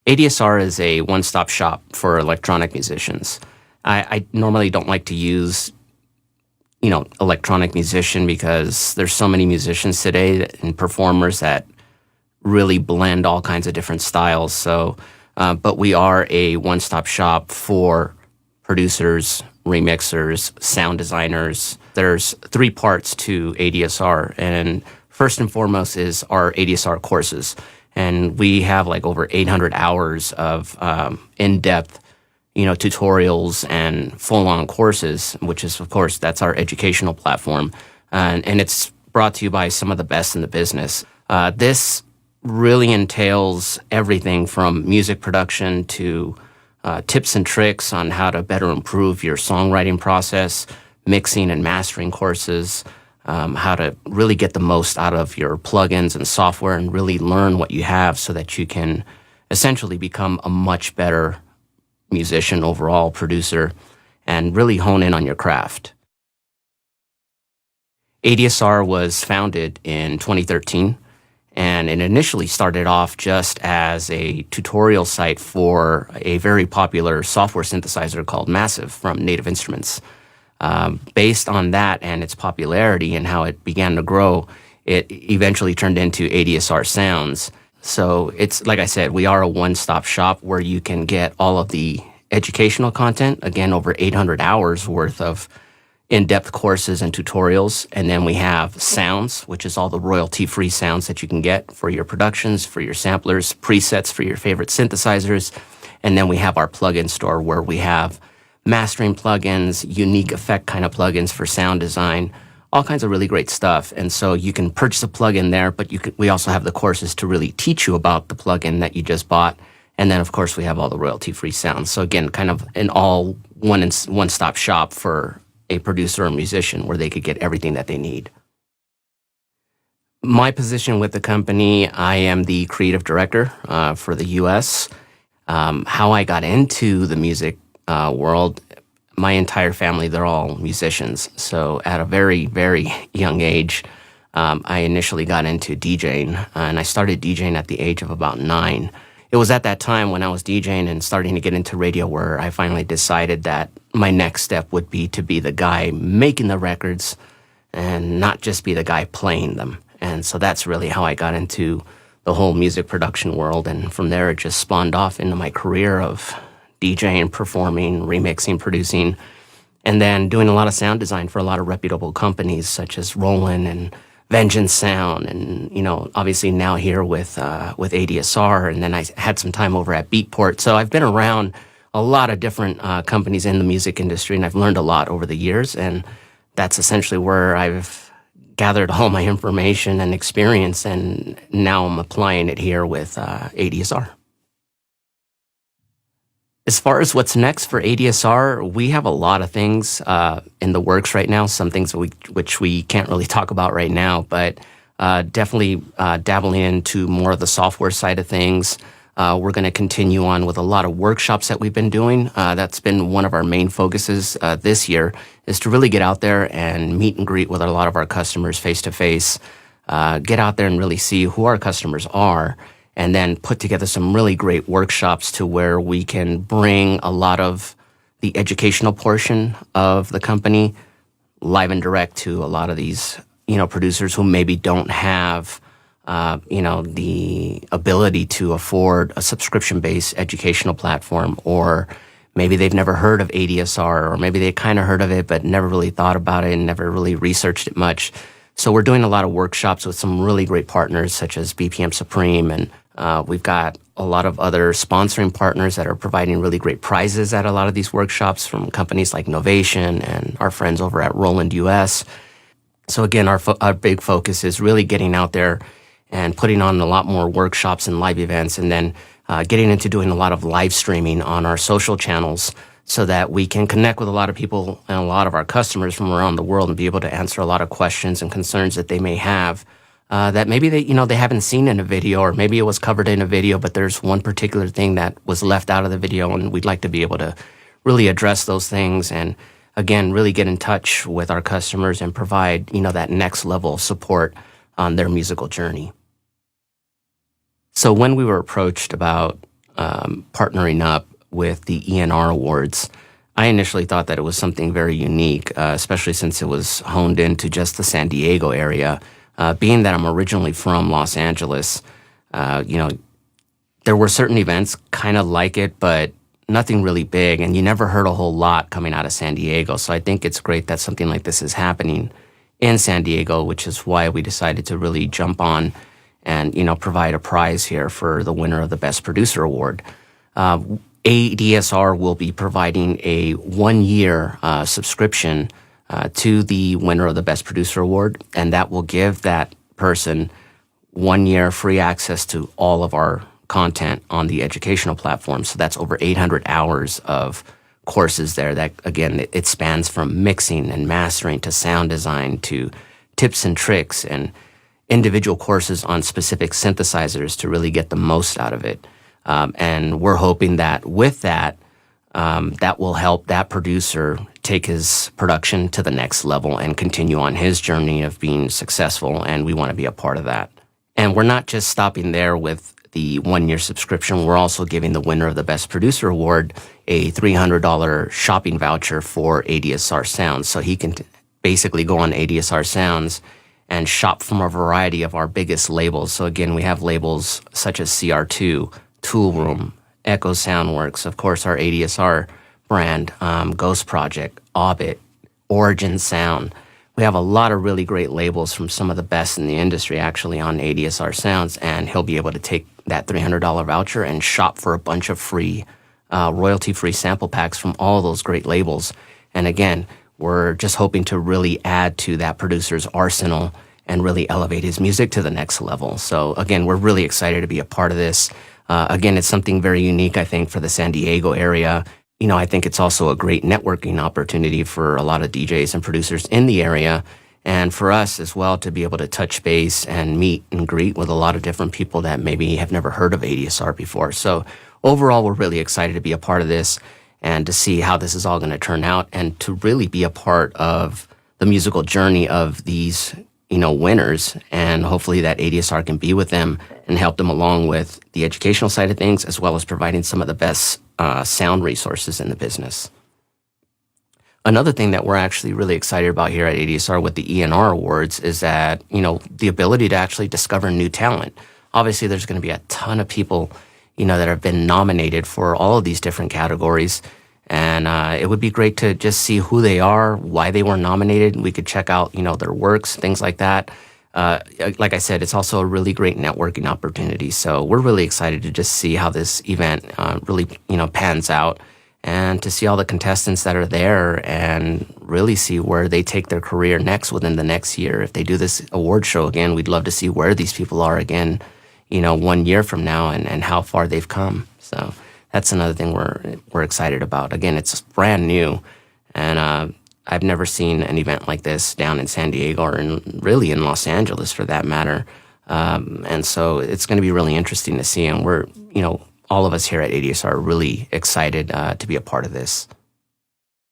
ADSR is a one-stop shop for electronic musicians. I normally don't like to use, electronic musician because there's so many musicians today and performers that really blend all kinds of different styles. So, but we are a one-stop shop for producers, remixers, sound designers. There's 3 parts to ADSR, and first and foremost is our ADSR courses. And we have like over 800 hours of in-depth, tutorials and full-on courses, which is, of course, that's our educational platform. And it's brought to you by some of the best in the business. This really entails everything from music production to tips and tricks on how to better improve your songwriting process, mixing and mastering courses, how to really get the most out of your plugins and software and really learn what you have so that you can essentially become a much better musician, overall producer, and really hone in on your craft. ADSR was founded in 2013, and it initially started off just as a tutorial site for a very popular software synthesizer called Massive from Native Instruments. Based on that and its popularity and how it began to grow, it eventually turned into ADSR Sounds. So it's, like I said, we are a one-stop shop where you can get all of the educational content, again, over 800 hours worth of in-depth courses and tutorials. And then we have Sounds, which is all the royalty-free sounds that you can get for your productions, for your samplers, presets for your favorite synthesizers. And then we have our plugin store where we have mastering plugins, unique effect kind of plugins for sound design, all kinds of really great stuff. And so you can purchase a plugin there, but we also have the courses to really teach you about the plugin that you just bought. And then, of course, we have all the royalty-free sounds. So again, kind of an all one-stop shop for a producer or musician where they could get everything that they need. My position with the company, I am the creative director for the U.S. How I got into the music world, my entire family, they're all musicians. So at a very, very young age, I initially got into DJing, and I started DJing at the age of about 9. It was at that time when I was DJing and starting to get into radio where I finally decided that my next step would be to be the guy making the records and not just be the guy playing them. And so that's really how I got into the whole music production world. And from there, it just spawned off into my career of DJing, performing, remixing, producing, and then doing a lot of sound design for a lot of reputable companies such as Roland and Vengeance Sound, and obviously now here with ADSR, and then I had some time over at Beatport. So I've been around a lot of different companies in the music industry, and I've learned a lot over the years, and that's essentially where I've gathered all my information and experience, and now I'm applying it here with ADSR. As far as what's next for ADSR, we have a lot of things in the works right now, some things which we can't really talk about right now, but definitely dabbling into more of the software side of things. We're going to continue on with a lot of workshops that we've been doing. That's been one of our main focuses this year, is to really get out there and meet and greet with a lot of our customers face-to-face, get out there and really see who our customers are, and then put together some really great workshops to where we can bring a lot of the educational portion of the company live and direct to a lot of these, producers who maybe don't have, the ability to afford a subscription-based educational platform, or maybe they've never heard of ADSR, or maybe they kind of heard of it but never really thought about it and never really researched it much. So we're doing a lot of workshops with some really great partners such as BPM Supreme, and we've got a lot of other sponsoring partners that are providing really great prizes at a lot of these workshops from companies like Novation and our friends over at Roland US. So again, our big focus is really getting out there and putting on a lot more workshops and live events, and then getting into doing a lot of live streaming on our social channels so that we can connect with a lot of people and a lot of our customers from around the world and be able to answer a lot of questions and concerns that they may have that maybe they haven't seen in a video, or maybe it was covered in a video, but there's one particular thing that was left out of the video, and we'd like to be able to really address those things and, again, really get in touch with our customers and provide, that next level of support on their musical journey. So when we were approached about partnering up with the E&R Awards. I initially thought that it was something very unique, especially since it was honed into just the San Diego area. Being that I'm originally from Los Angeles, there were certain events kind of like it, but nothing really big, and you never heard a whole lot coming out of San Diego. So I think it's great that something like this is happening in San Diego, which is why we decided to really jump on and, provide a prize here for the winner of the Best Producer Award. ADSR will be providing a 1-year subscription to the winner of the Best Producer Award, and that will give that person 1 year free access to all of our content on the educational platform. So that's over 800 hours of courses there that, again, it spans from mixing and mastering to sound design to tips and tricks and individual courses on specific synthesizers to really get the most out of it. And we're hoping that with that, that will help that producer take his production to the next level and continue on his journey of being successful. And we want to be a part of that. And we're not just stopping there with the 1-year subscription. We're also giving the winner of the Best Producer Award a $300 shopping voucher for ADSR Sounds. So he can basically go on ADSR Sounds and shop from a variety of our biggest labels. So again, we have labels such as CR2, Tool Room, Echo Soundworks, of course, our ADSR brand, Ghost Project, Orbit, Origin Sound. We have a lot of really great labels from some of the best in the industry actually on ADSR Sounds, and he'll be able to take that $300 voucher and shop for a bunch of free, royalty-free sample packs from all those great labels. And again, we're just hoping to really add to that producer's arsenal and really elevate his music to the next level. So again, we're really excited to be a part of this. Again, it's something very unique, I think, for the San Diego area. I think it's also a great networking opportunity for a lot of DJs and producers in the area, and for us as well to be able to touch base and meet and greet with a lot of different people that maybe have never heard of ADSR before. So overall, we're really excited to be a part of this and to see how this is all going to turn out and to really be a part of the musical journey of these winners, and hopefully that ADSR can be with them and help them along with the educational side of things, as well as providing some of the best sound resources in the business. Another thing that we're actually really excited about here at ADSR with the E&R Awards is that, the ability to actually discover new talent. Obviously, there's going to be a ton of people, that have been nominated for all of these different categories. And it would be great to just see who they are, why they were nominated. We could check out, their works, things like that. Like I said, it's also a really great networking opportunity. So we're really excited to just see how this event really, pans out, and to see all the contestants that are there and really see where they take their career next within the next year. If they do this award show again, we'd love to see where these people are again, 1 year from now and how far they've come. So that's another thing we're excited about. Again, it's brand new, and I've never seen an event like this down in San Diego or really in Los Angeles for that matter. And so it's going to be really interesting to see, and we're, all of us here at ADSR are really excited to be a part of this.